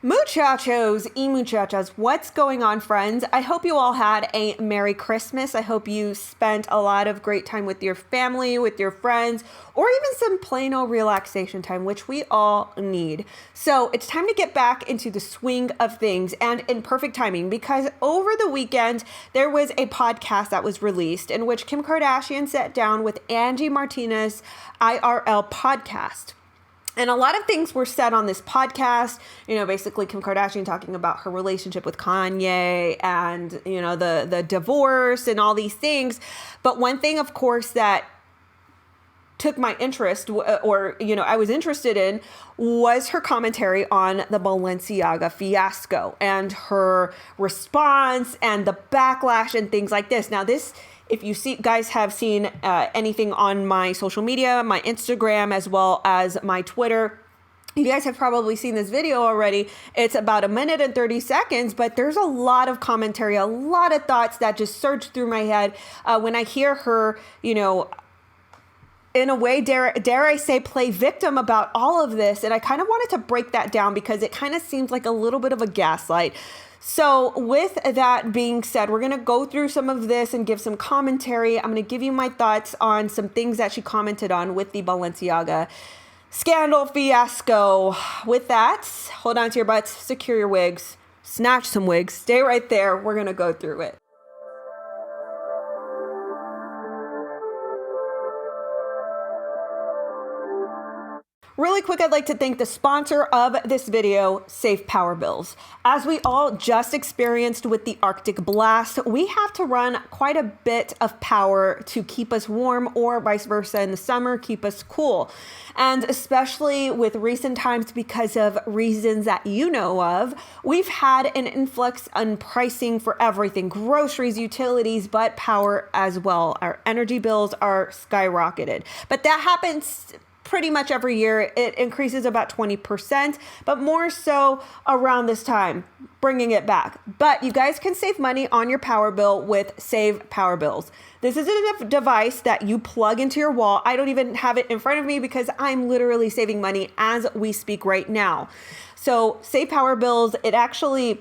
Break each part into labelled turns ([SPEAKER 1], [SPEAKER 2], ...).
[SPEAKER 1] Muchachos y muchachas, what's going on, friends? I hope you all had a Merry Christmas. I hope you spent a lot of great time with your family, with your friends, or even some plain old relaxation time, which we all need. So it's time to get back into the swing of things, and in perfect timing, because over the weekend, there was a podcast that was released in which Kim Kardashian sat down with Angie Martinez IRL podcast. And a lot of things were said on this podcast, basically Kim Kardashian talking about her relationship with Kanye and, the divorce and all these things. But one thing, of course, that took my interest I was interested in was her commentary on the Balenciaga fiasco and her response and the backlash and things like this. Now, if you guys have seen anything on my social media, my Instagram, as well as my Twitter, you guys have probably seen this video already. It's about 1 minute and 30 seconds, but there's a lot of commentary, a lot of thoughts that just surge through my head when I hear her, in a way, dare I say, play victim about all of this. And I kind of wanted to break that down because it kind of seems like a little bit of a gaslight. So with that being said, we're going to go through some of this and give some commentary. I'm going to give you my thoughts on some things that she commented on with the Balenciaga scandal fiasco. With that, hold on to your butts, secure your wigs, snatch some wigs, stay right there. We're going to go through it. Really quick, I'd like to thank the sponsor of this video, Safe Power Bills. As we all just experienced with the Arctic blast, we have to run quite a bit of power to keep us warm, or vice versa in the summer, keep us cool. And especially with recent times, because of reasons that you know of, we've had an influx on pricing for everything, groceries, utilities, but power as well. Our energy bills are skyrocketed. But that happens pretty much every year. It increases about 20%, but more so around this time, bringing it back. But you guys can save money on your power bill with Save Power Bills. This is a device that you plug into your wall. I don't even have it in front of me because I'm literally saving money as we speak right now. So Save Power Bills, it actually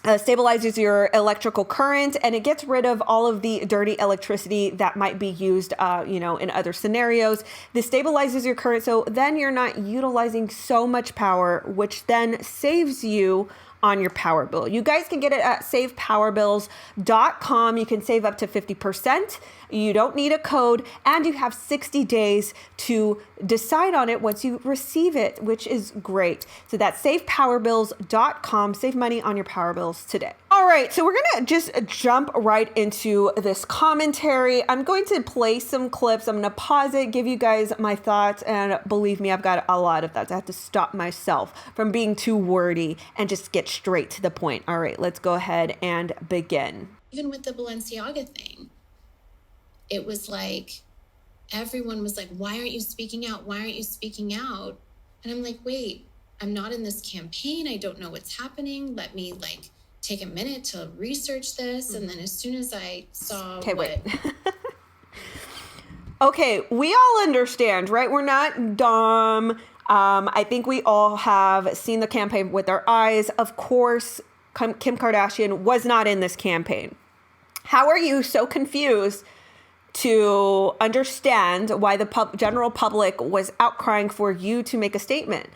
[SPEAKER 1] stabilizes your electrical current, and it gets rid of all of the dirty electricity that might be used, in other scenarios. This stabilizes your current, so then you're not utilizing so much power, which then saves you on your power bill. You guys can get it at savepowerbills.com. You can save up to 50%. You don't need a code, and you have 60 days to decide on it once you receive it, which is great. So that's savepowerbills.com. Save money on your power bills today. All right, so we're going to just jump right into this commentary. I'm going to play some clips. I'm going to pause it, give you guys my thoughts, and believe me, I've got a lot of thoughts. I have to stop myself from being too wordy and just get straight to the point. All right, let's go ahead and begin.
[SPEAKER 2] Even with the Balenciaga thing, it was like, everyone was like, why aren't you speaking out? Why aren't you speaking out? And I'm like, wait, I'm not in this campaign. I don't know what's happening. Let me take a minute to research this. And then as soon as I saw
[SPEAKER 1] Okay, we all understand, right? We're not dumb. I think we all have seen the campaign with our eyes. Of course, Kim Kardashian was not in this campaign. How are you so confused to understand why the general public was outcrying for you to make a statement?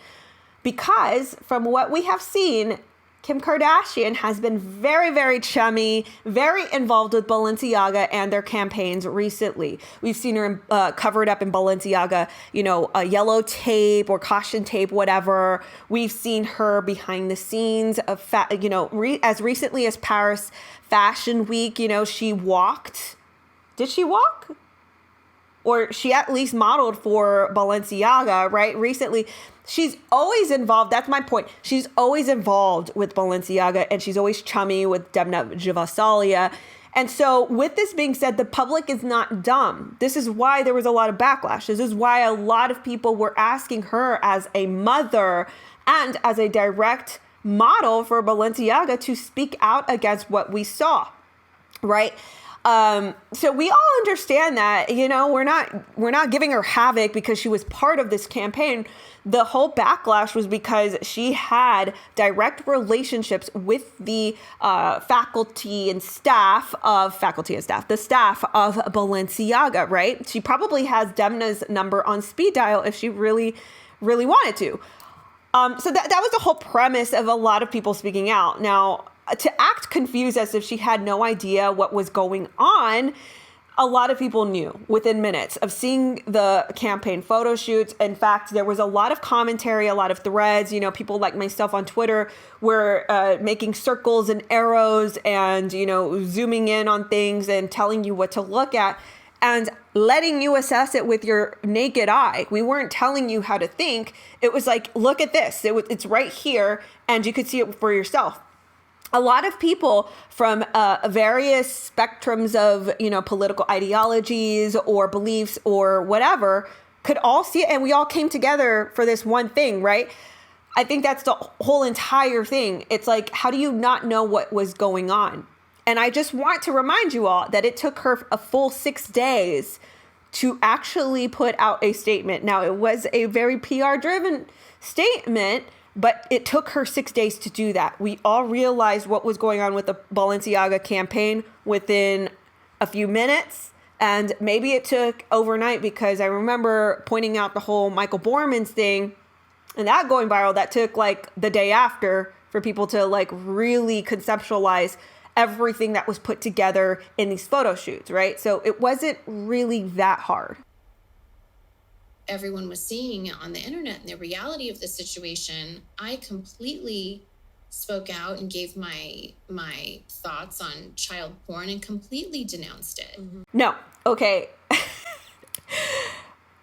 [SPEAKER 1] Because from what we have seen, Kim Kardashian has been very, very chummy, very involved with Balenciaga and their campaigns recently. We've seen her covered up in Balenciaga, a yellow tape or caution tape, whatever. We've seen her behind the scenes of, as recently as Paris Fashion Week, she walked. Did she walk? Or she at least modeled for Balenciaga, right? Recently, she's always involved. That's my point. She's always involved with Balenciaga, and she's always chummy with 𝘠𝘠𝘠𝘠𝘠. And so with this being said, the public is not dumb. This is why there was a lot of backlash. This is why a lot of people were asking her as a mother and as a direct model for Balenciaga to speak out against what we saw, right? So we all understand that, we're not giving her havoc because she was part of this campaign. The whole backlash was because she had direct relationships with the faculty and staff, the staff of Balenciaga, right? She probably has Demna's number on speed dial if she really, really wanted to. So that was the whole premise of a lot of people speaking out. Now, to act confused as if she had no idea what was going on, a lot of people knew within minutes of seeing the campaign photo shoots. In fact, there was a lot of commentary, a lot of threads. People like myself on Twitter were making circles and arrows and, zooming in on things and telling you what to look at and letting you assess it with your naked eye. We weren't telling you how to think. It was like, look at this. It's right here, and you could see it for yourself. A lot of people from various spectrums of, political ideologies or beliefs or whatever could all see it. And we all came together for this one thing, right? I think that's the whole entire thing. It's like, how do you not know what was going on? And I just want to remind you all that it took her a full 6 days to actually put out a statement. Now, it was a very PR-driven statement, but it took her 6 days to do that. We all realized what was going on with the Balenciaga campaign within a few minutes. And maybe it took overnight, because I remember pointing out the whole Michael Borman's thing and that going viral. That took like the day after for people to like really conceptualize everything that was put together in these photo shoots, right? So it wasn't really that hard.
[SPEAKER 2] Everyone was seeing on the internet and the reality of the situation, I completely spoke out and gave my thoughts on child porn and completely denounced it.
[SPEAKER 1] No. Okay.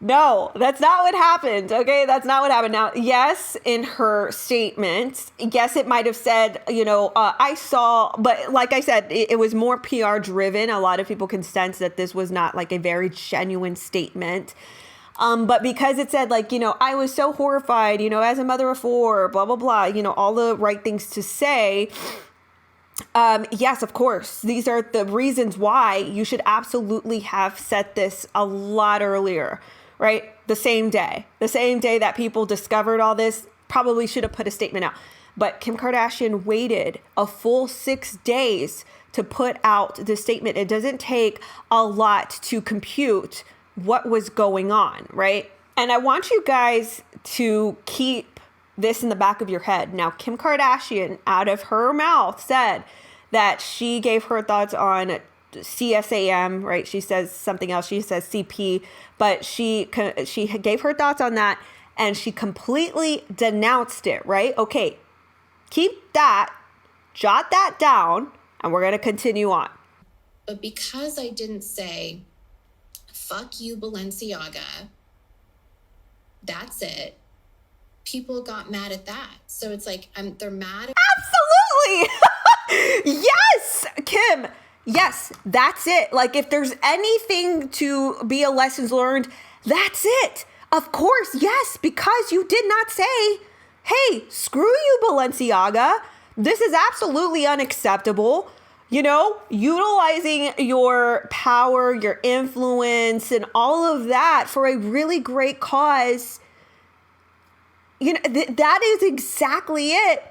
[SPEAKER 1] No, that's not what happened. Okay. That's not what happened. Now, yes, in her statement, yes, it might have said, I saw, but like I said, it was more PR driven. A lot of people can sense that this was not like a very genuine statement. But because it said like, I was so horrified, as a mother of four, blah, blah, blah, all the right things to say. Yes, of course, these are the reasons why you should absolutely have said this a lot earlier, right? The same day that people discovered all this, probably should have put a statement out. But Kim Kardashian waited a full 6 days to put out the statement. It doesn't take a lot to compute what was going on, right? And I want you guys to keep this in the back of your head. Now, Kim Kardashian, out of her mouth, said that she gave her thoughts on CSAM, right? She says something else. She says CP, but she gave her thoughts on that, and she completely denounced it, right? Okay, keep that, jot that down, and we're going to continue on.
[SPEAKER 2] But because I didn't say, fuck you, Balenciaga, that's it, people got mad at that. So it's like, they're mad at—
[SPEAKER 1] Absolutely! Yes, Kim. Yes, that's it. Like, if there's anything to be a lessons learned, that's it. Of course, yes, because you did not say, hey, screw you, Balenciaga. This is absolutely unacceptable. Utilizing your power, your influence, and all of that for a really great cause. That is exactly it.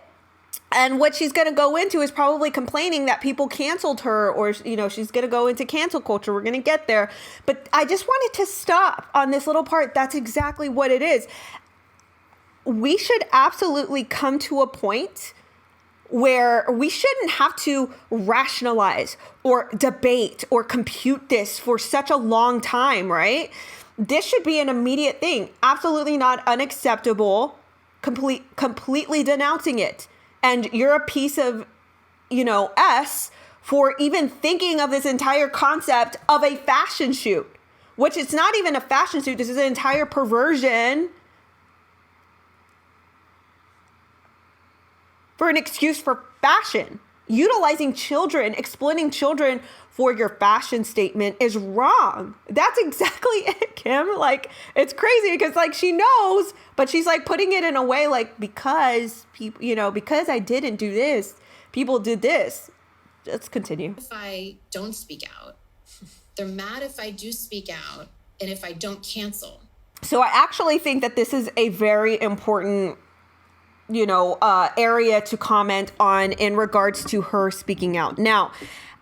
[SPEAKER 1] And what she's going to go into is probably complaining that people canceled her, or, she's going to go into cancel culture. We're going to get there. But I just wanted to stop on this little part. That's exactly what it is. We should absolutely come to a point where we shouldn't have to rationalize or debate or compute this for such a long time, right? This should be an immediate thing. Absolutely not unacceptable. Completely denouncing it. And you're a piece of, S for even thinking of this entire concept of a fashion shoot, which it's not even a fashion shoot. This is an entire perversion for an excuse for fashion. Utilizing children, exploiting children for your fashion statement is wrong. That's exactly it, Kim. Like, it's crazy because like she knows, but she's like putting it in a way like, because people, because I didn't do this, people did this. Let's continue.
[SPEAKER 2] If I don't speak out, They're mad if I do speak out and if I don't cancel.
[SPEAKER 1] So I actually think that this is a very important, area to comment on in regards to her speaking out. Now,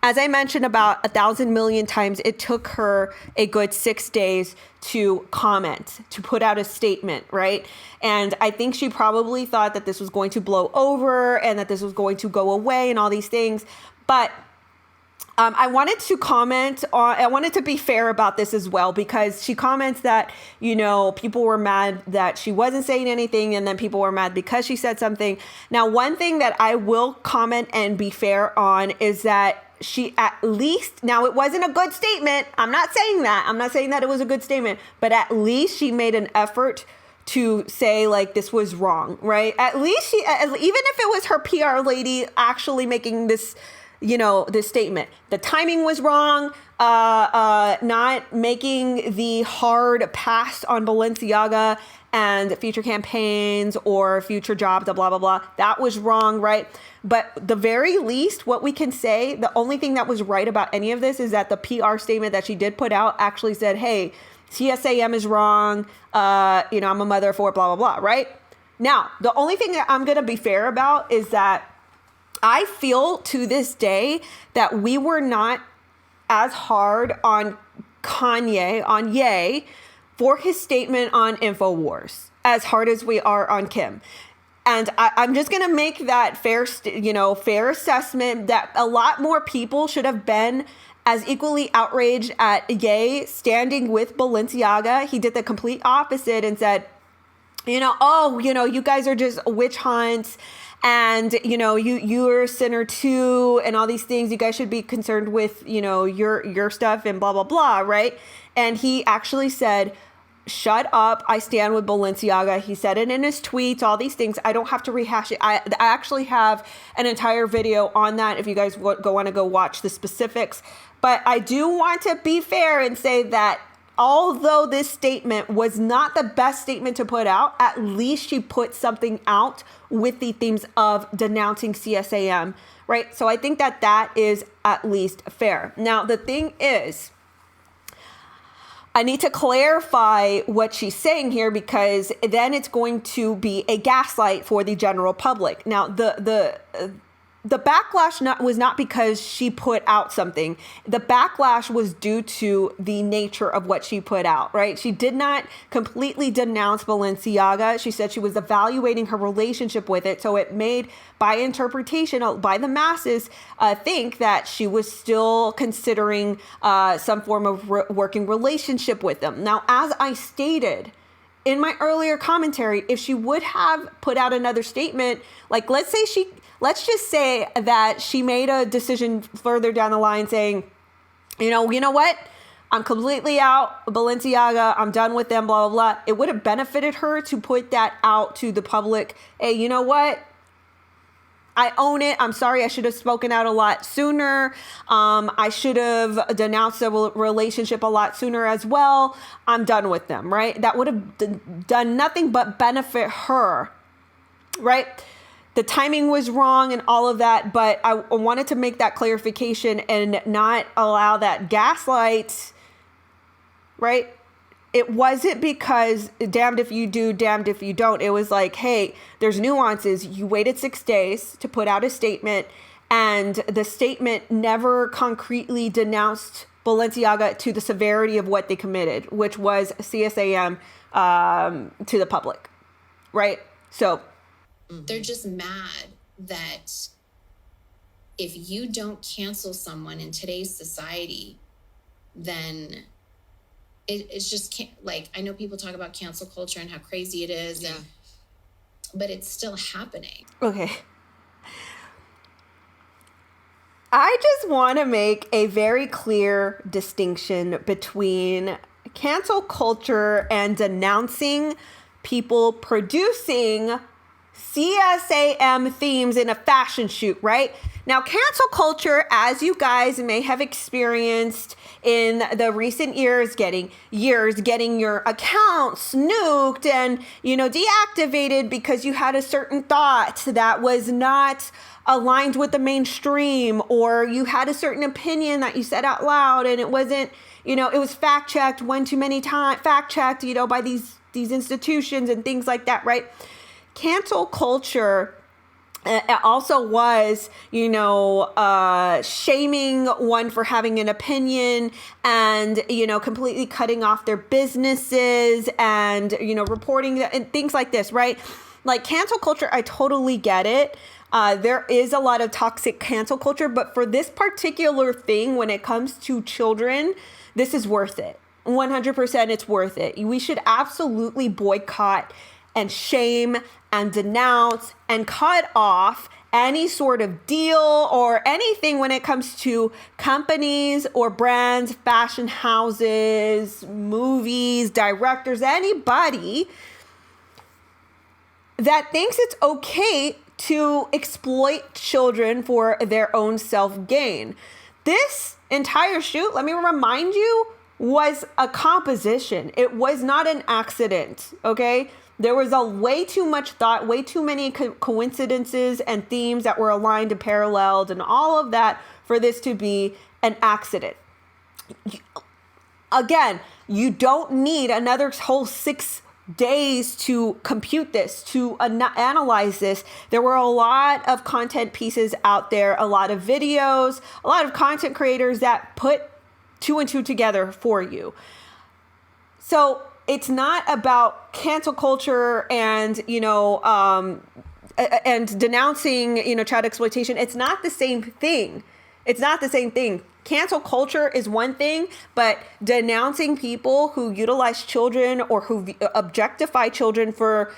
[SPEAKER 1] as I mentioned about 1,000 million times, it took her a good 6 days to comment, to put out a statement, right? And I think she probably thought that this was going to blow over and that this was going to go away and all these things. But I wanted to be fair about this as well, because she comments that, people were mad that she wasn't saying anything, and then people were mad because she said something. Now, one thing that I will comment and be fair on is that she at least, now it wasn't a good statement. I'm not saying that. I'm not saying that it was a good statement, but at least she made an effort to say like this was wrong, right? At least even if it was her PR lady actually making this, this statement, the timing was wrong. Not making the hard pass on Balenciaga and future campaigns or future jobs, blah, blah, blah. That was wrong, right? But the very least, what we can say, the only thing that was right about any of this is that the PR statement that she did put out actually said, hey, CSAM is wrong. I'm a mother for blah, blah, blah, right? Now, the only thing that I'm going to be fair about is that I feel to this day that we were not as hard on Ye, for his statement on InfoWars, as hard as we are on Kim. And I'm just going to make that fair assessment that a lot more people should have been as equally outraged at Ye standing with Balenciaga. He did the complete opposite and said, you guys are just witch hunts. And, you're a sinner too, and all these things. You guys should be concerned with, your stuff and blah, blah, blah, right? And he actually said, shut up. I stand with Balenciaga. He said it in his tweets, all these things. I don't have to rehash it. I actually have an entire video on that if you guys want to go watch the specifics. But I do want to be fair and say that although this statement was not the best statement to put out, at least she put something out with the themes of denouncing CSAM, right? So I think that is at least fair. Now, the thing is, I need to clarify what she's saying here, because then it's going to be a gaslight for the general public. Now, the backlash was not because she put out something. The backlash was due to the nature of what she put out, right? She did not completely denounce Balenciaga. She said she was evaluating her relationship with it. So it made, by interpretation, by the masses, think that she was still considering some form of working relationship with them. Now, as I stated in my earlier commentary, if she would have put out another statement, like let's just say that she made a decision further down the line saying, you know what? I'm completely out. Balenciaga, I'm done with them, blah, blah, blah. It would have benefited her to put that out to the public. Hey, you know what? I own it. I'm sorry. I should have spoken out a lot sooner. I should have denounced the relationship a lot sooner as well. I'm done with them, right? That would have done nothing but benefit her, right? The timing was wrong and all of that, but I wanted to make that clarification and not allow that gaslight, right? It wasn't because damned if you do, damned if you don't. It was like, hey, there's nuances. You waited 6 days to put out a statement, and the statement never concretely denounced Balenciaga to the severity of what they committed, which was CSAM to the public, right? So
[SPEAKER 2] they're just mad that if you don't cancel someone in today's society, then it's just can't, like, I know people talk about cancel culture and how crazy it is, yeah, but it's still happening.
[SPEAKER 1] Okay. I just want to make a very clear distinction between cancel culture and denouncing people producing CSAM themes in a fashion shoot, right? Now, cancel culture, as you guys may have experienced in the recent years, getting your account snuked and, deactivated because you had a certain thought that was not aligned with the mainstream, or you had a certain opinion that you said out loud and it wasn't, it was fact checked one too many times, fact checked, by these institutions and things like that, right? Cancel culture also was, shaming one for having an opinion and, completely cutting off their businesses and, reporting and things like this, right? Like cancel culture, I totally get it. There is a lot of toxic cancel culture, but for this particular thing, when it comes to children, this is worth it. 100% it's worth it. We should absolutely boycott and shame and denounce and cut off any sort of deal or anything when it comes to companies or brands, fashion houses, movies, directors, anybody that thinks it's okay to exploit children for their own self-gain. This entire shoot, let me remind you, was a composition. It was not an accident, okay? There was way too much thought, way too many coincidences and themes that were aligned and paralleled and all of that for this to be an accident. Again, you don't need another whole 6 days to compute this, to analyze this. There were a lot of content pieces out there, a lot of videos, a lot of content creators that put 2 and 2 together for you. So it's not about cancel culture and, and denouncing, child exploitation. It's not the same thing. It's not the same thing. Cancel culture is one thing, but denouncing people who utilize children or who objectify children for,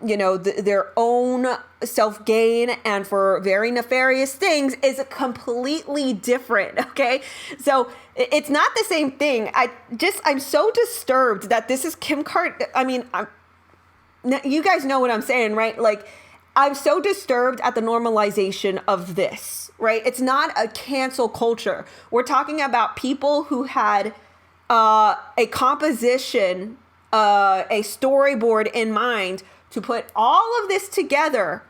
[SPEAKER 1] their own self-gain and for very nefarious things is completely different. Okay. So it's not the same thing. I'm so disturbed that this is Kim Kardashian. I mean, you guys know what I'm saying, right? Like, I'm so disturbed at the normalization of this, right? It's not a cancel culture. We're talking about people who had a composition, a storyboard in mind to put all of this together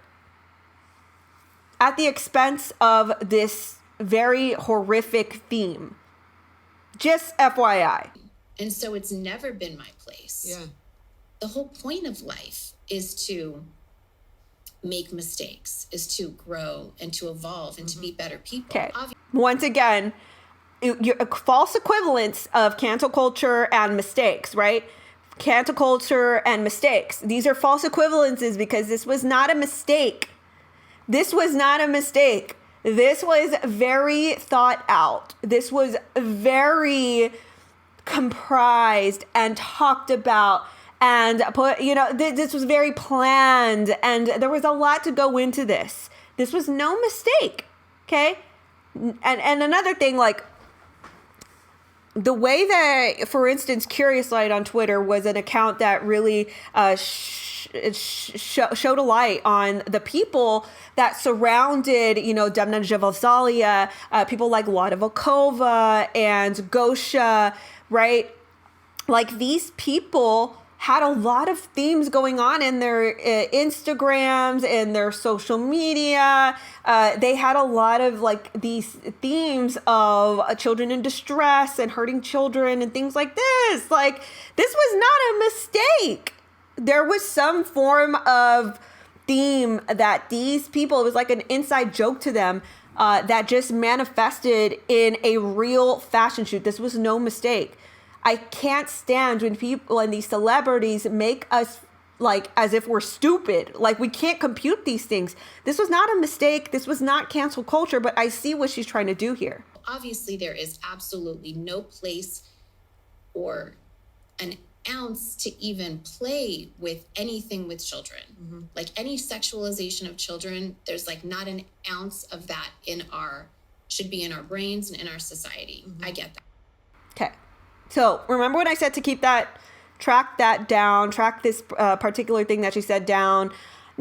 [SPEAKER 1] at the expense of this very horrific theme. Just FYI.
[SPEAKER 2] And so it's never been my place. Yeah. The whole point of life is to make mistakes, is to grow and to evolve and to be better people.
[SPEAKER 1] Okay. Once again, false equivalence of cancel culture and mistakes, right? Cancel culture and mistakes. These are false equivalences because this was not a mistake. This was not a mistake. This was very thought out. This was very comprised and talked about and put, this was very planned and there was a lot to go into this. This was no mistake. Okay. And another thing, like the way that, for instance, Curious Light on Twitter was an account that really showed a light on the people that surrounded, 𝘠𝘠𝘮𝘢, people like 𝘠𝘪𝑉𝑜kova and 𝘏𝘠𝘠, right? Like these people had a lot of themes going on in their Instagrams and their social media. They had a lot of like these themes of children in distress and hurting children and things like this. Like this was not a mistake. There was some form of theme that these people, it was like an inside joke to them that just manifested in a real fashion shoot. This was no mistake. I can't stand when people and these celebrities make us like as if we're stupid. Like we can't compute these things. This was not a mistake. This was not cancel culture, but I see what she's trying to do here.
[SPEAKER 2] Obviously, there is absolutely no place or an ounce to even play with anything with children. Mm-hmm. Like any sexualization of children, there's like not an ounce of that should be in our brains and in our society. Mm-hmm. I get that.
[SPEAKER 1] Okay. So remember when I said to track this particular thing that she said down.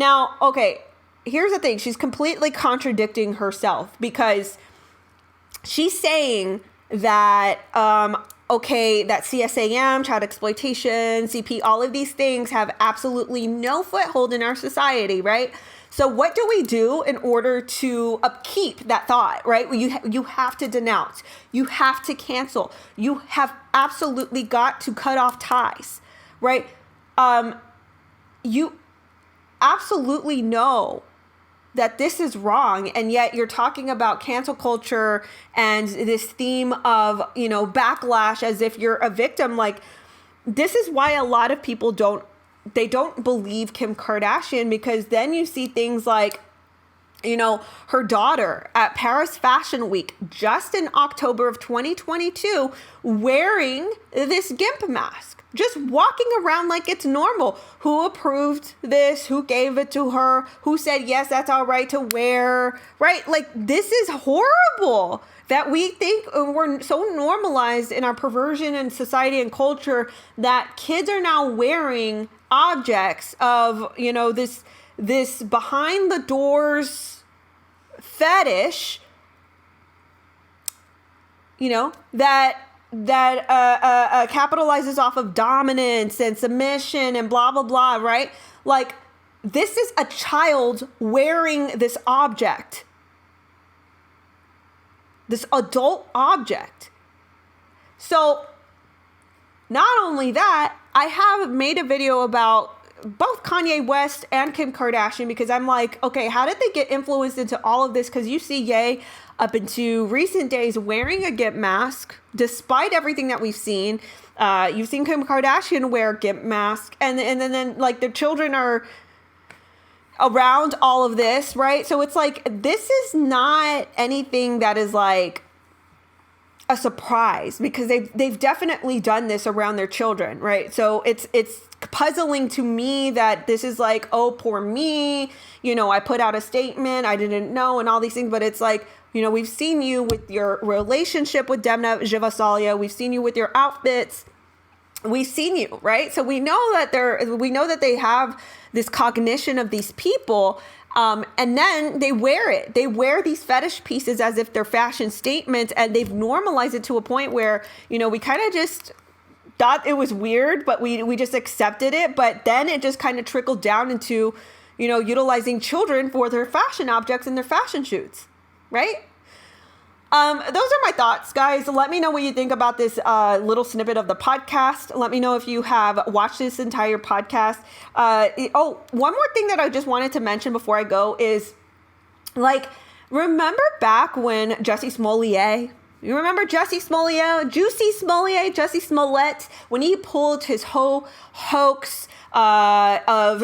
[SPEAKER 1] Now, okay, here's the thing. She's completely contradicting herself because she's saying that, that CSAM, child exploitation, CP, all of these things have absolutely no foothold in our society, right? So what do we do in order to upkeep that thought, right? You have to denounce. You have to cancel. You have absolutely got to cut off ties, right? You absolutely know that this is wrong, and yet you're talking about cancel culture and this theme of, backlash as if you're a victim. Like, this is why a lot of people don't believe Kim Kardashian, because then you see things like, her daughter at Paris Fashion Week, just in October of 2022, wearing this GIMP mask, just walking around like it's normal. Who approved this? Who gave it to her? Who said, yes, that's all right to wear, right? Like, this is horrible that we think we're so normalized in our perversion in society and culture that kids are now wearing objects of, this behind the doors fetish, that capitalizes off of dominance and submission and blah, blah, blah, right? Like, this is a child wearing this object, this adult object. So not only that, I have made a video about both Kanye West and Kim Kardashian, because I'm like, okay, how did they get influenced into all of this? Because you see Ye up into recent days wearing a GIMP mask, despite everything that we've seen. You've seen Kim Kardashian wear a GIMP mask, and then like their children are around all of this, right? So it's like, this is not anything that is like a surprise, because they've definitely done this around their children, right? So it's puzzling to me that this is like, oh, poor me, I put out a statement, I didn't know, and all these things. But it's like, we've seen you with your relationship with 𝘠𝘠𝘠𝘠𝘠𝘠, we've seen you with your outfits, we've seen you, right? So we know that they have this cognition of these people. And then they wear it. They wear these fetish pieces as if they're fashion statements, and they've normalized it to a point where, we kind of just thought it was weird, but we just accepted it. But then it just kind of trickled down into, utilizing children for their fashion objects and their fashion shoots, right? Those are my thoughts, guys. Let me know what you think about this little snippet of the podcast. Let me know if you have watched this entire podcast. One more thing that I just wanted to mention before I go is, like, remember back when Jussie Smollett, you remember Jussie Smollett, Jussie Smollett, when he pulled his whole hoax of,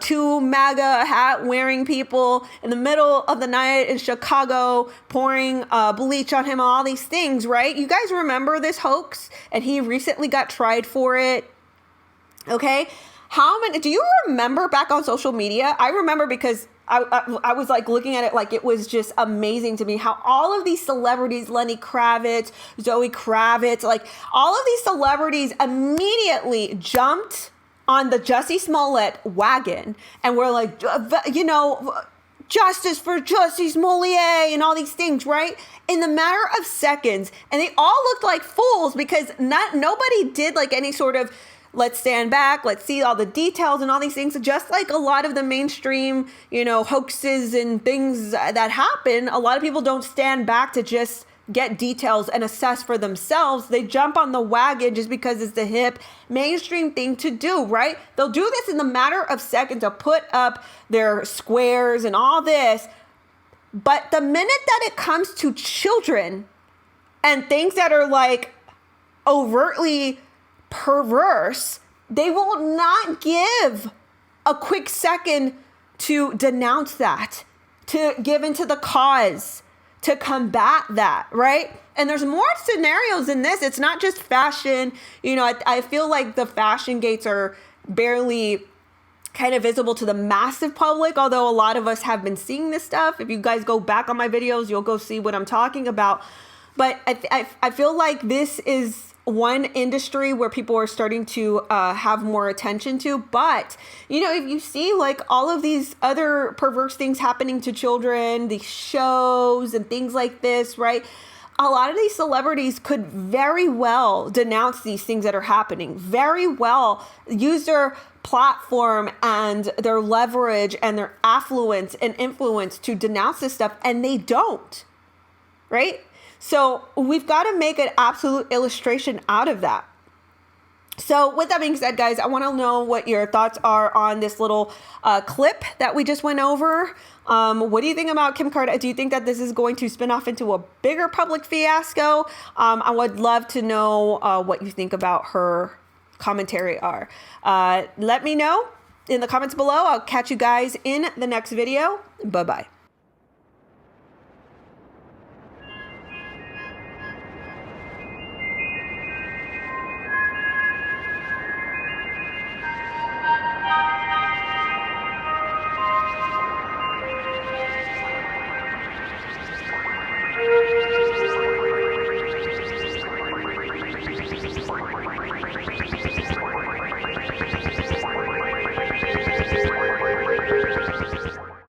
[SPEAKER 1] two MAGA hat wearing people in the middle of the night in Chicago, pouring bleach on him, all these things, right? You guys remember this hoax? And he recently got tried for it. Okay. Do you remember back on social media? I remember because I was like looking at it like it was just amazing to me how all of these celebrities, Lenny Kravitz, Zoe Kravitz, like all of these celebrities immediately jumped on the Jussie Smollett wagon and we're like, justice for Jussie Smollett and all these things, right? In the matter of seconds. And they all looked like fools because nobody did like any sort of, let's stand back, let's see all the details and all these things. Just like a lot of the mainstream, hoaxes and things that happen, a lot of people don't stand back to just get details and assess for themselves. They jump on the wagon just because it's the hip mainstream thing to do, right? They'll do this in the matter of seconds to put up their squares and all this. But the minute that it comes to children and things that are like overtly perverse, they will not give a quick second to denounce that, to give into the cause, to combat that, right? And there's more scenarios in this. It's not just fashion. I feel like the fashion gates are barely kind of visible to the massive public, although a lot of us have been seeing this stuff. If you guys go back on my videos, you'll go see what I'm talking about. But I feel like this is one industry where people are starting to have more attention to. But, you know, if you see like all of these other perverse things happening to children, these shows and things like this, right? A lot of these celebrities could very well denounce these things that are happening, very well use their platform and their leverage and their affluence and influence to denounce this stuff, and they don't, right? So we've got to make an absolute illustration out of that. So with that being said, guys, I want to know what your thoughts are on this little clip that we just went over. What do you think about Kim Kardashian? Do you think that this is going to spin off into a bigger public fiasco? I would love to know what you think about her commentary are. Let me know in the comments below. I'll catch you guys in the next video. Bye-bye.